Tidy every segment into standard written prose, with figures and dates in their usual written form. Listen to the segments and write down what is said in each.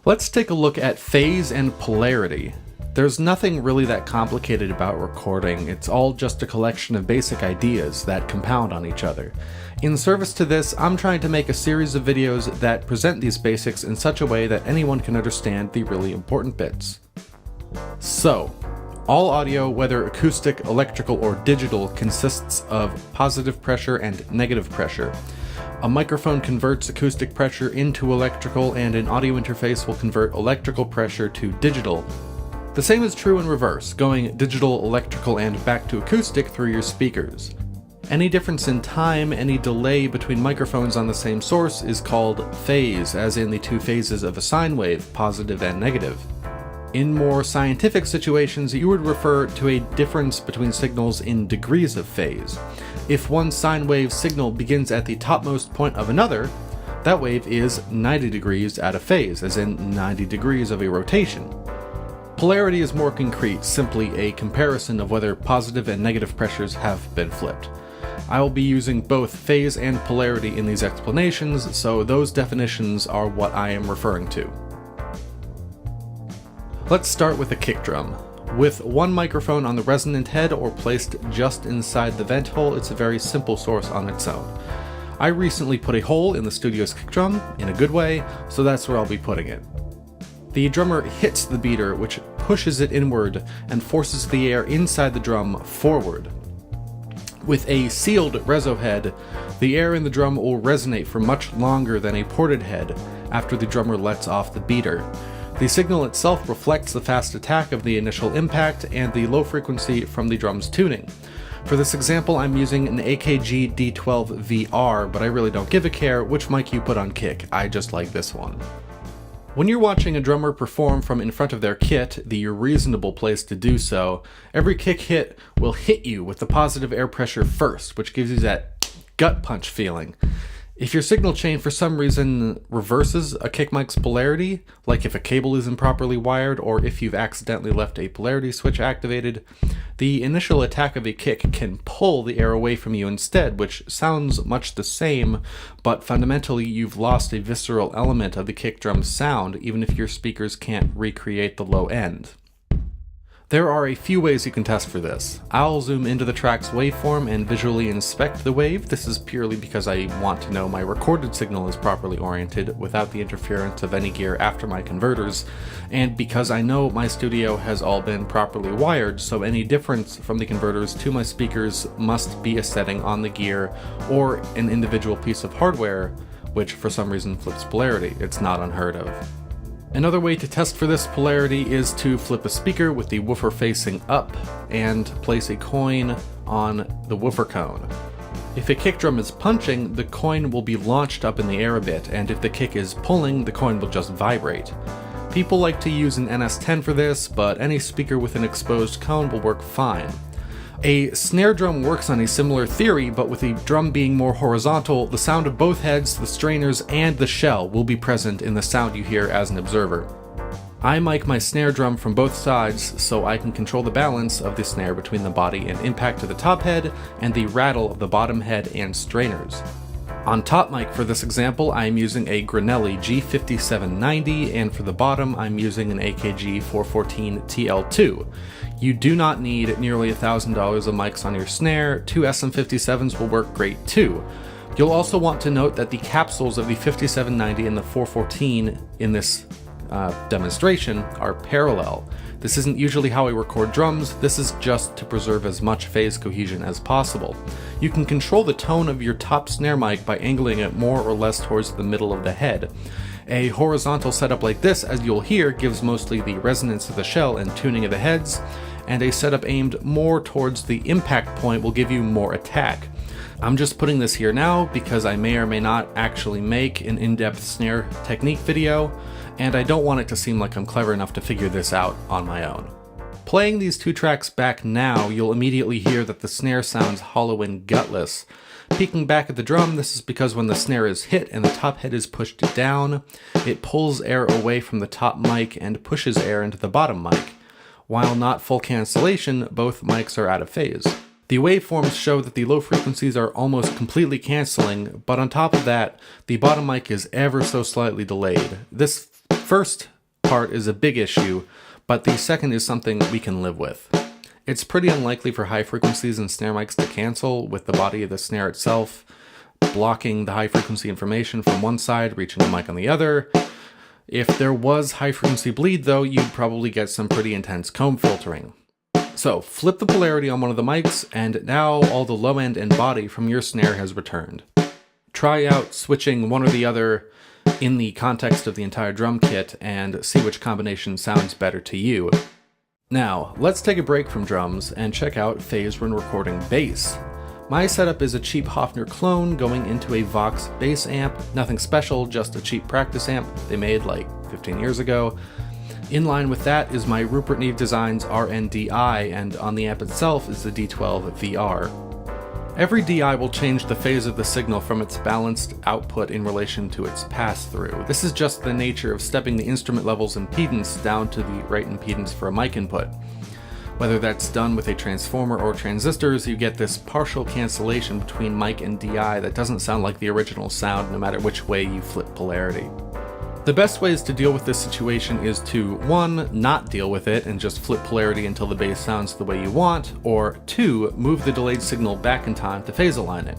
Let's take a look at phase and polarity. There's nothing really that complicated about recording, it's all just a collection of basic ideas that compound on each other. In service to this, I'm trying to make a series of videos that present these basics in such a way that anyone can understand the really important bits. So, all audio, whether acoustic, electrical, or digital, consists of positive pressure and negative pressure. A microphone converts acoustic pressure into electrical, and an audio interface will convert electrical pressure to digital. The same is true in reverse, going digital, electrical, and back to acoustic through your speakers. Any difference in time, any delay between microphones on the same source is called phase, as in the two phases of a sine wave, positive and negative. In more scientific situations, you would refer to a difference between signals in degrees of phase. If one sine wave signal begins at the topmost point of another, that wave is 90 degrees out of phase, as in 90 degrees of a rotation. Polarity is more concrete, simply a comparison of whether positive and negative pressures have been flipped. I will be using both phase and polarity in these explanations, so those definitions are what I am referring to. Let's start with a kick drum. With one microphone on the resonant head or placed just inside the vent hole, it's a very simple source on its own. I recently put a hole in the studio's kick drum, in a good way, so that's where I'll be putting it. The drummer hits the beater, which pushes it inward and forces the air inside the drum forward. With a sealed reso head, the air in the drum will resonate for much longer than a ported head after the drummer lets off the beater. The signal itself reflects the fast attack of the initial impact and the low frequency from the drum's tuning. For this example, I'm using an AKG D12 VR, but I really don't give a care which mic you put on kick, I just like this one. When you're watching a drummer perform from in front of their kit, the reasonable place to do so, every kick hit will hit you with the positive air pressure first, which gives you that gut punch feeling. If your signal chain for some reason reverses a kick mic's polarity, like if a cable is improperly wired or if you've accidentally left a polarity switch activated, the initial attack of a kick can pull the air away from you instead, which sounds much the same, but fundamentally you've lost a visceral element of the kick drum's sound, even if your speakers can't recreate the low end. There are a few ways you can test for this. I'll zoom into the track's waveform and visually inspect the wave. This is purely because I want to know my recorded signal is properly oriented without the interference of any gear after my converters, and because I know my studio has all been properly wired, so any difference from the converters to my speakers must be a setting on the gear or an individual piece of hardware, which for some reason flips polarity. It's not unheard of. Another way to test for this polarity is to flip a speaker with the woofer facing up and place a coin on the woofer cone. If a kick drum is punching, the coin will be launched up in the air a bit, and if the kick is pulling, the coin will just vibrate. People like to use an NS10 for this, but any speaker with an exposed cone will work fine. A snare drum works on a similar theory, but with the drum being more horizontal, the sound of both heads, the strainers, and the shell will be present in the sound you hear as an observer. I mic my snare drum from both sides so I can control the balance of the snare between the body and impact to the top head and the rattle of the bottom head and strainers. On top mic for this example, I'm using a Granelli G5790, and for the bottom I'm using an AKG 414 TL2. You do not need nearly $1,000 of mics on your snare. Two SM57s will work great too. You'll also want to note that the capsules of the 5790 and the 414 in this demonstration are parallel. This isn't usually how I record drums, this is just to preserve as much phase cohesion as possible. You can control the tone of your top snare mic by angling it more or less towards the middle of the head. A horizontal setup like this, as you'll hear, gives mostly the resonance of the shell and tuning of the heads, and a setup aimed more towards the impact point will give you more attack. I'm just putting this here now because I may or may not actually make an in-depth snare technique video, and I don't want it to seem like I'm clever enough to figure this out on my own. Playing these two tracks back now, you'll immediately hear that the snare sounds hollow and gutless. Peeking back at the drum, this is because when the snare is hit and the top head is pushed down, it pulls air away from the top mic and pushes air into the bottom mic. While not full cancellation, both mics are out of phase. The waveforms show that the low frequencies are almost completely cancelling, but on top of that, the bottom mic is ever so slightly delayed. This first part is a big issue, but the second is something we can live with. It's pretty unlikely for high frequencies and snare mics to cancel, with the body of the snare itself blocking the high frequency information from one side, reaching the mic on the other. If there was high frequency bleed though, you'd probably get some pretty intense comb filtering. So flip the polarity on one of the mics, and now all the low end and body from your snare has returned. Try out switching one or the other in the context of the entire drum kit and see which combination sounds better to you. Now, let's take a break from drums and check out phase when recording bass. My setup is a cheap Hofner clone going into a Vox bass amp. Nothing special, just a cheap practice amp they made like 15 years ago. In line with that is my Rupert Neve Designs RNDI, and on the amp itself is the D12 VR. Every DI will change the phase of the signal from its balanced output in relation to its pass-through. This is just the nature of stepping the instrument level's impedance down to the right impedance for a mic input. Whether that's done with a transformer or transistors, you get this partial cancellation between mic and DI that doesn't sound like the original sound no matter which way you flip polarity. The best ways to deal with this situation is to 1. Not deal with it and just flip polarity until the bass sounds the way you want, or 2. Move the delayed signal back in time to phase align it.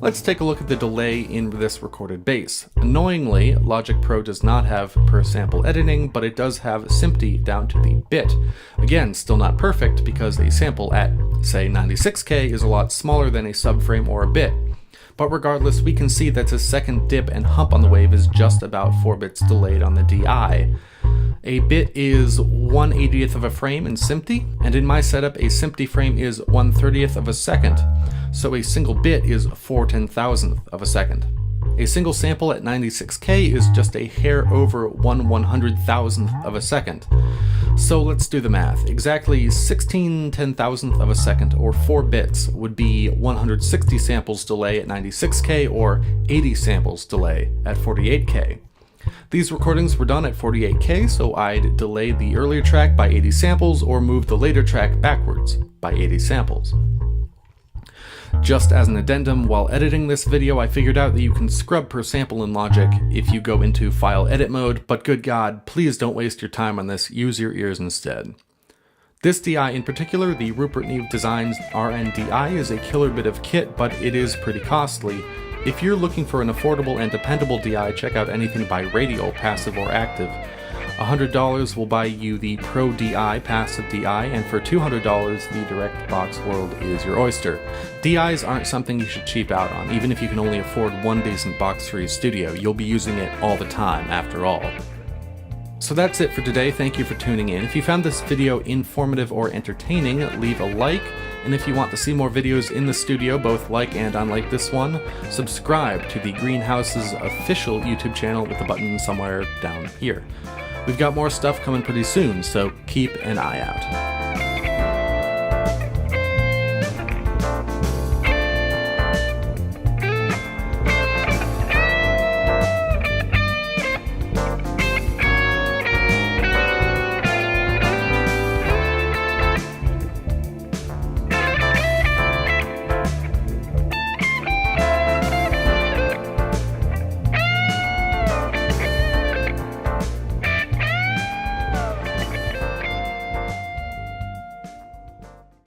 Let's take a look at the delay in this recorded bass. Annoyingly, Logic Pro does not have per sample editing, but it does have SMPTE down to the bit. Again, still not perfect because a sample at, say, 96K is a lot smaller than a subframe or a bit. But regardless, we can see that the second dip and hump on the wave is just about 4 bits delayed on the DI. A bit is 1/80th of a frame in SMPTE, and in my setup a SMPTE frame is 1/30th of a second, so a single bit is 4/10,000th of a second. A single sample at 96K is just a hair over 1/100,000th of a second. So let's do the math. Exactly 16/10,000th of a second, or 4 bits, would be 160 samples delay at 96K, or 80 samples delay at 48K. These recordings were done at 48K, so I'd delay the earlier track by 80 samples or move the later track backwards by 80 samples. Just as an addendum, while editing this video, I figured out that you can scrub per sample in Logic if you go into file edit mode, but good God, please don't waste your time on this, use your ears instead. This DI in particular, the Rupert Neve Designs RNDI, is a killer bit of kit, but it is pretty costly. If you're looking for an affordable and dependable DI, check out anything by Radial, passive or active. $100 will buy you the Pro DI, passive DI, and for $200, the Direct Box World is your oyster. DIs aren't something you should cheap out on, even if you can only afford one decent box for your studio. You'll be using it all the time, after all. So that's it for today. Thank you for tuning in. If you found this video informative or entertaining, leave a like. And if you want to see more videos in the studio, both like and unlike this one, subscribe to the Greenhouse's official YouTube channel with the button somewhere down here. We've got more stuff coming pretty soon, so keep an eye out.